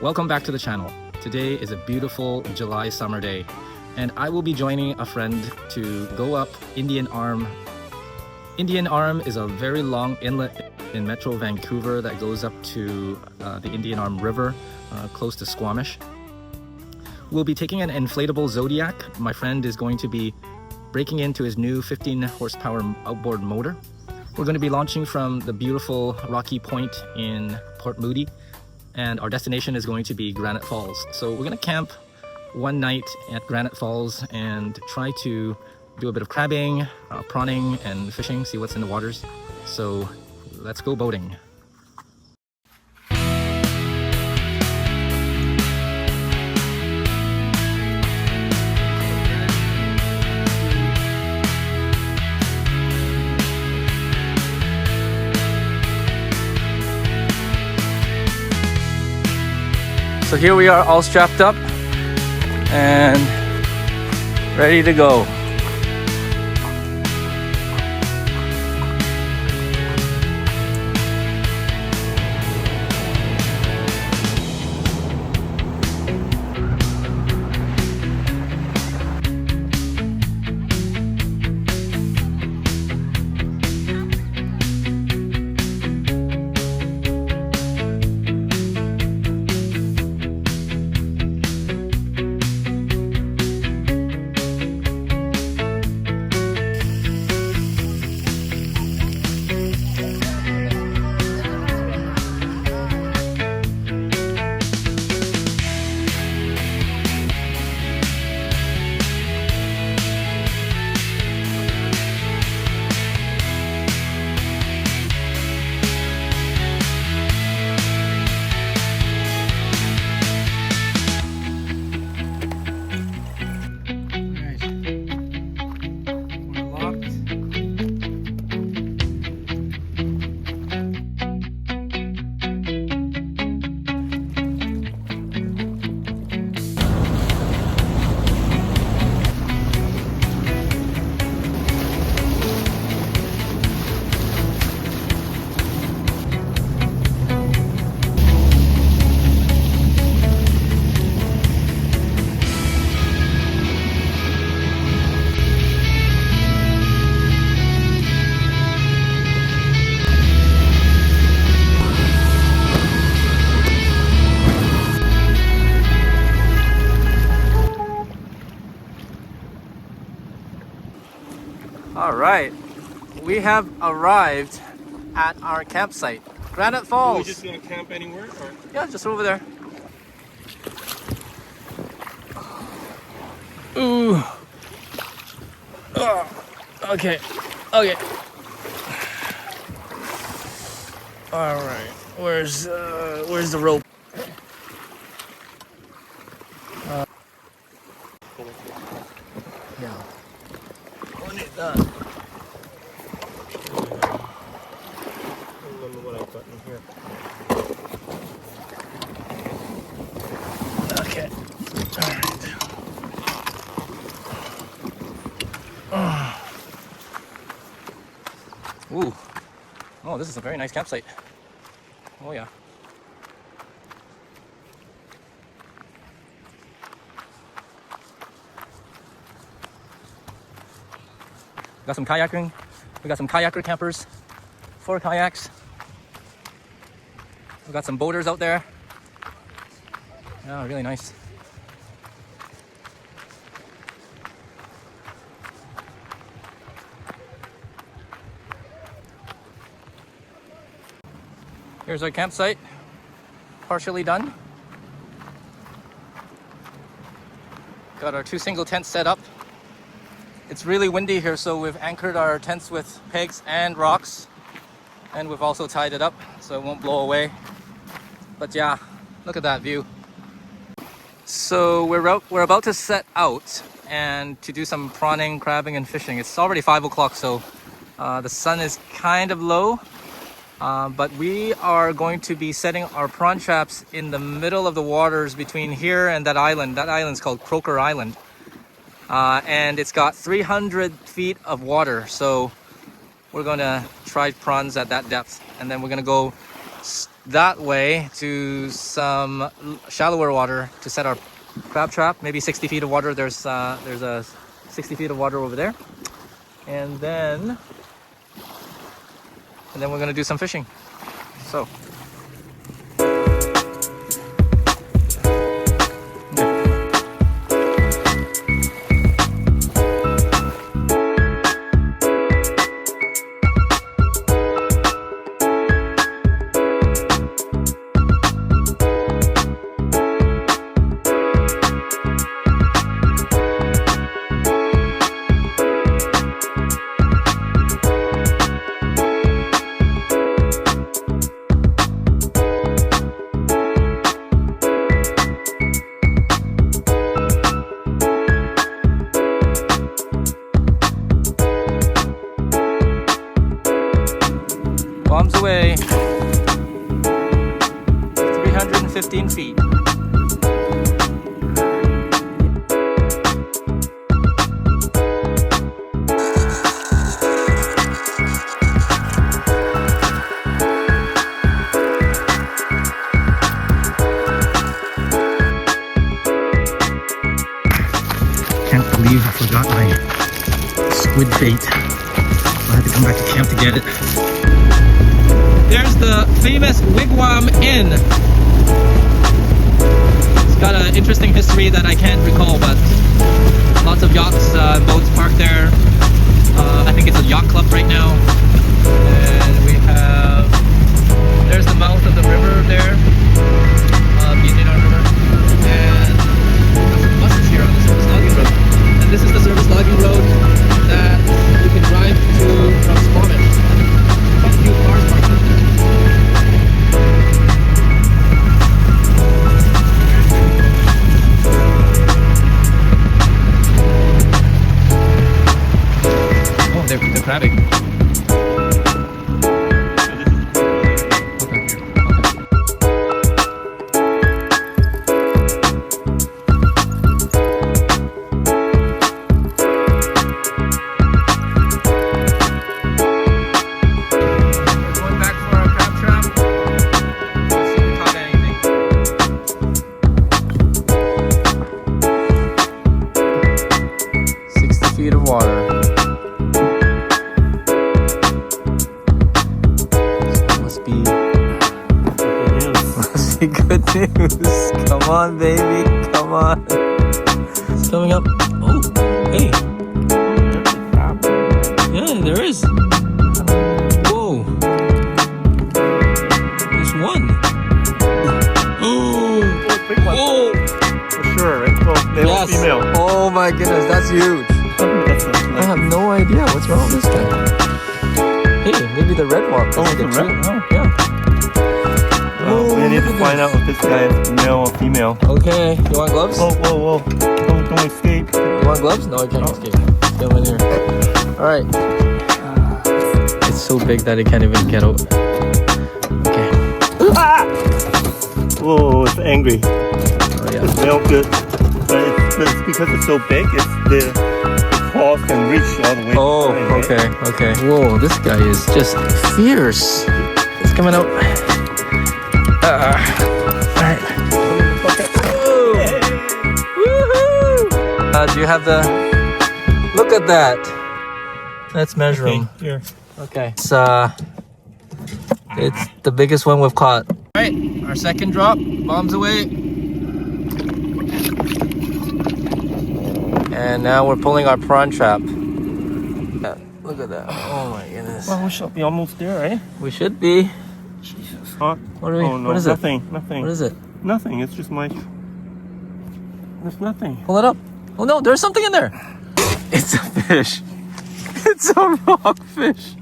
Welcome back to the channel. Today is a beautiful July summer day and I will be joining a friend to go up Indian Arm. Indian Arm is a very long inlet in Metro Vancouver that goes up to the Indian Arm River close to Squamish. We'll be taking an inflatable Zodiac. My friend is going to be breaking into his new 15 horsepower outboard motor. We're going to be launching from the beautiful Rocky Point in Port Moody, and our destination is going to be Granite Falls. So we're going to camp one night at Granite Falls and try to do a bit of crabbing, prawning and fishing, see what's in the waters. So let's go boating. So here we are, all strapped up and ready to go. All right, we have arrived at our campsite, Granite Falls. Are we just gonna camp anywhere? Or? Yeah, just over there. Ooh. Oh, okay. Okay. All right. Where's the rope? Yeah. We'll need that. I remember what I've got in here. Okay. All right. Ooh. Oh, this is a very nice campsite. Oh yeah. Got some kayaking. We got some kayaker campers. 4 kayaks. We got some boaters out there. Yeah, really nice. Here's our campsite, partially done. Got our 2 single tents set up. It's really windy here, so we've anchored our tents with pegs and rocks, and we've also tied it up so it won't blow away. But yeah, look at that view. So we're about to set out and to do some prawning, crabbing and fishing. It's already 5 o'clock, so the sun is kind of low. But we are going to be setting our prawn traps in the middle of the waters between here and that island. That island's called Croker Island. And it's got 300 feet of water. So we're going to try prawns at that depth. And then we're going to go that way to some shallower water to set our crab trap. Maybe 60 feet of water. There's a 60 feet of water over there, and then we're gonna do some fishing. So. Bombs away. 315 feet. Can't believe I forgot my squid bait. I had to come back to camp to get it. There's the famous Wigwam Inn. It's got an interesting history that I can't recall, but lots of yachts and boats parked there. I think it's a yacht club right now. And we have, there's the mouth of the river there, the Indian River. And there's some buses here on the service logging road. And this is the service logging road that you can drive to from Squamish. Quite a few cars parked up there. Oh, they're crabbing. Water. Must be good news. Come on, baby. Come on. It's coming up. Oh, hey. Yeah, there is. Whoa. There's one. Oh. Oh. For sure, right? Well, male or female. Oh my goodness, that's huge. I have no idea what's wrong with this guy. Hey, maybe the red one. Oh, it's a red? Oh. Yeah. We need to find out if this guy is male or female. Okay. You want gloves? Whoa, whoa, whoa. Don't escape. You want gloves? No, I can't escape. Get him in here. Alright. It's so big that it can't even get out. Okay. Ah! Whoa, it's angry. Oh, yeah. It's male good. But it's because it's so big, it's the claws can reach all the way. Oh, okay, okay. Whoa, this guy is just fierce. It's coming out. Alright. Woohoo! Do you have the... Look at that. Let's measure him. Here. Okay. It's the biggest one we've caught. Alright, our second drop. Bombs away. And now we're pulling our prawn trap. Look at that. Oh my goodness. Well, we should be almost there, eh? We should be. Jesus. Huh? What are we? Oh, no, what is nothing, it? Nothing. What is it? Nothing. It's just my... There's nothing. Pull it up. Oh no, there's something in there. It's a fish. It's a rockfish.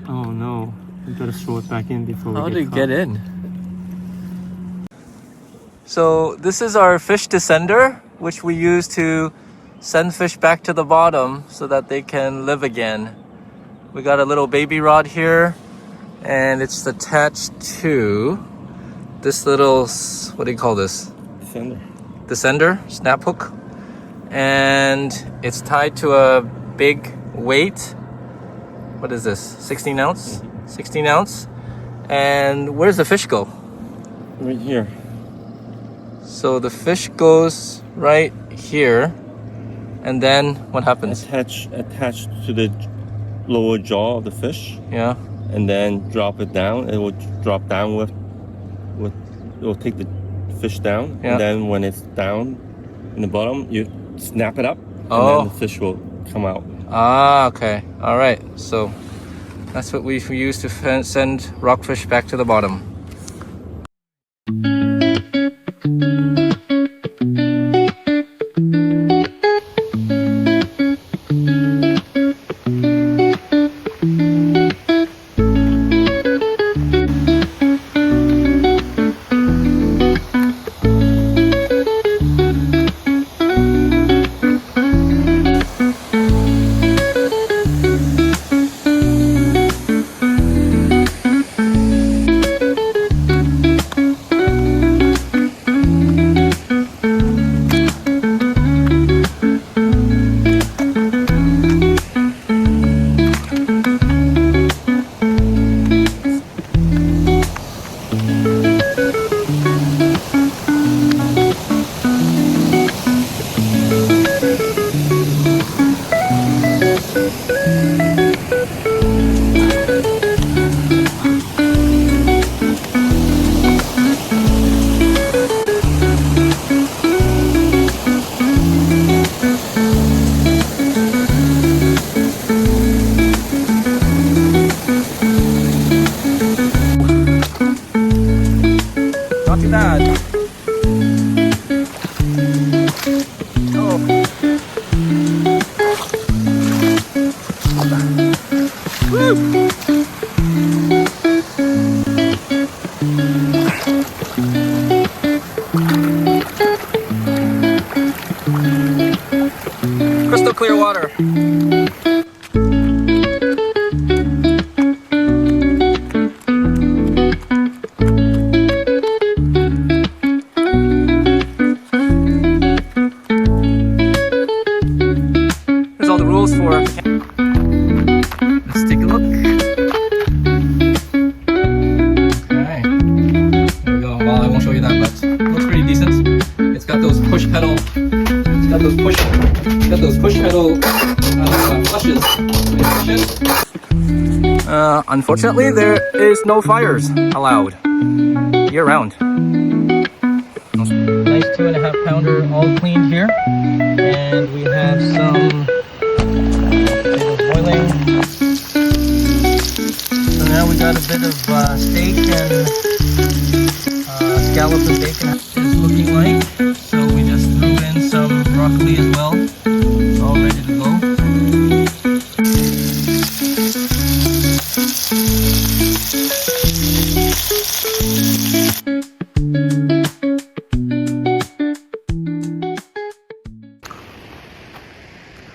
Oh no. We gotta throw it back in before How we did it caught. get in? So this is our fish descender, which we use to send fish back to the bottom so that they can live again. We got a little baby rod here, and it's attached to this little, what do you call this? Descender, snap hook. And it's tied to a big weight. What is this? 16 ounce? 16 ounce. And where's the fish go? Right here. So the fish goes right here, and then what happens? Attached to the lower jaw of the fish, Yeah. and then drop it down. It will drop down with it will take the fish down, Yeah. and then when it's down in the bottom, you snap it up, and Oh. then the fish will come out. Ah, okay. All right. So that's what we use to send rockfish back to the bottom. Not too bad. Oh. Woo! Crystal clear water. Here's all the rules for. Let's take a look. Okay, there we go. Well, I won't show you that, but it looks pretty decent. It's got those push pedal. It's got those push pedal flushes. Unfortunately, there is no fires allowed year round. Nice 2.5 pounder, all cleaned here, and we have some boiling. So now we got a bit of steak and scallop and bacon is looking like. So we just threw in some broccoli as well. It's all ready to go.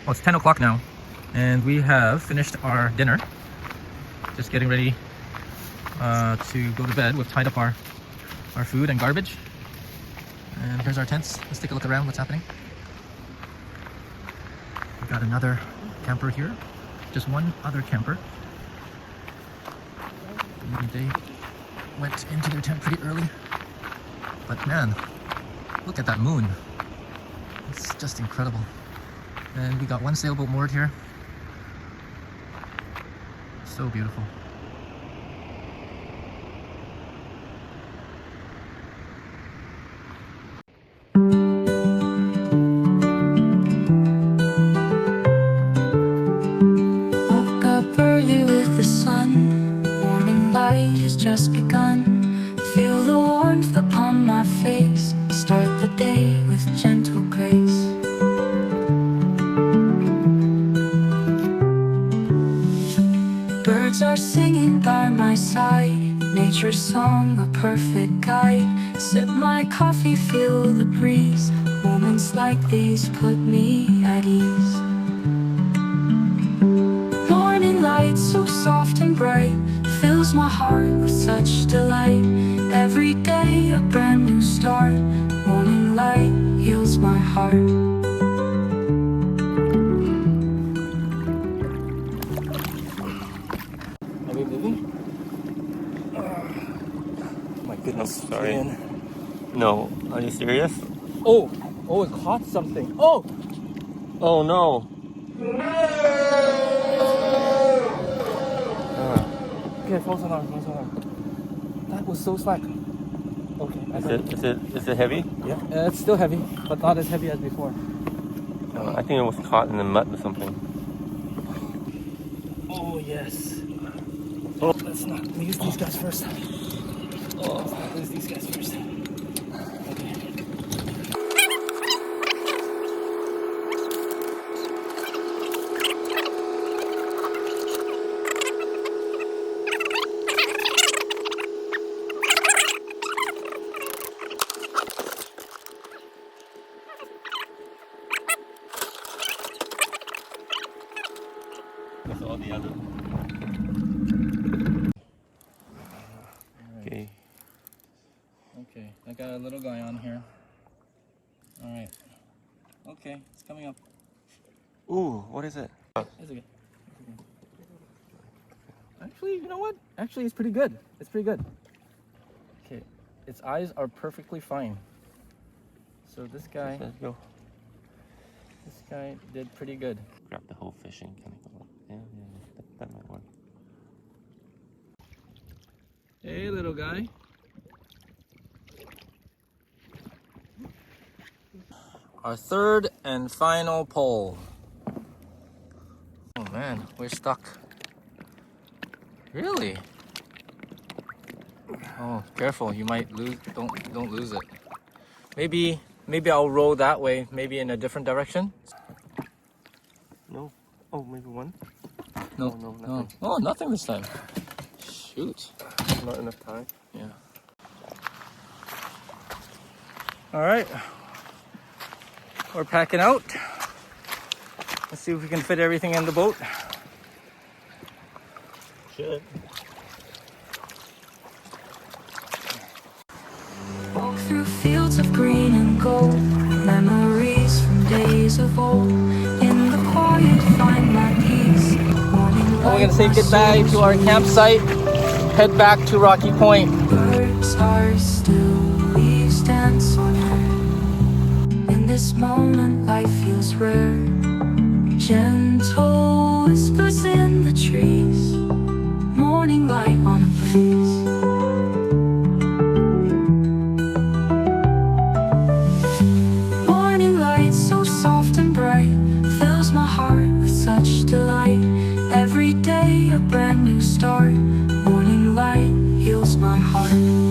Well, it's 10 o'clock now, and we have finished our dinner. Just getting ready to go to bed. We've tied up our food and garbage. And here's our tents. Let's take a look around what's happening. We got another camper here. Just one other camper. Maybe they went into their tent pretty early. But man, look at that moon. It's just incredible. And we got one sailboat moored here. So beautiful. Woke up early with the sun. Morning light has just begun. Feel the warmth upon my face. Start the day with gentle grace. Birds are singing by my side. Nature's song, a perfect guide. Sip my coffee, feel the breeze. Moments like these put me at ease. Morning light, so soft and bright, fills my heart with such delight. Every day a brand new start. Morning light heals my heart. Are we moving? goodness. Sorry. Man. No. Are you serious? Oh, oh, it caught something. Oh, Oh no. okay, false alarm, false alarm. That was so slack. Okay, I heard it. Is it heavy? Yeah, it's still heavy, but not as heavy as before. I think it was caught in the mud or something. Oh yes. Oh. Let's not lose these guys first. Oh, let's not lose these guys first. Okay. That's all the other. Okay. Okay, I got a little guy on here. All right. Okay, it's coming up. Ooh, what is it? It's okay. Actually, you know what? Actually, it's pretty good. It's pretty good. Okay, its eyes are perfectly fine. So this guy did pretty good. Grab the whole fish and kind of go. Yeah, that might work. Hey, little guy. Our third and final pole. Oh man, we're stuck. Really? Oh, careful! You might lose. Don't lose it. Maybe I'll row that way. Maybe in a different direction. No. Oh, maybe one. No, no, no. nothing. Oh, nothing this time. Shoot. Not enough time. Yeah. All right. We're packing out. Let's see if we can fit everything in the boat. Should. Walk through fields of green and gold, memories from days of old. In the quiet, find my peace. We're gonna say goodbye to our campsite. Head back to Rocky Point. Birds are still, leaves dance on air. In this moment, life feels rare. Gentle whispers in the trees, morning light on a breeze. Morning light so soft and bright fills my heart with such delight. Every day a brand new start. Morning light heals my heart.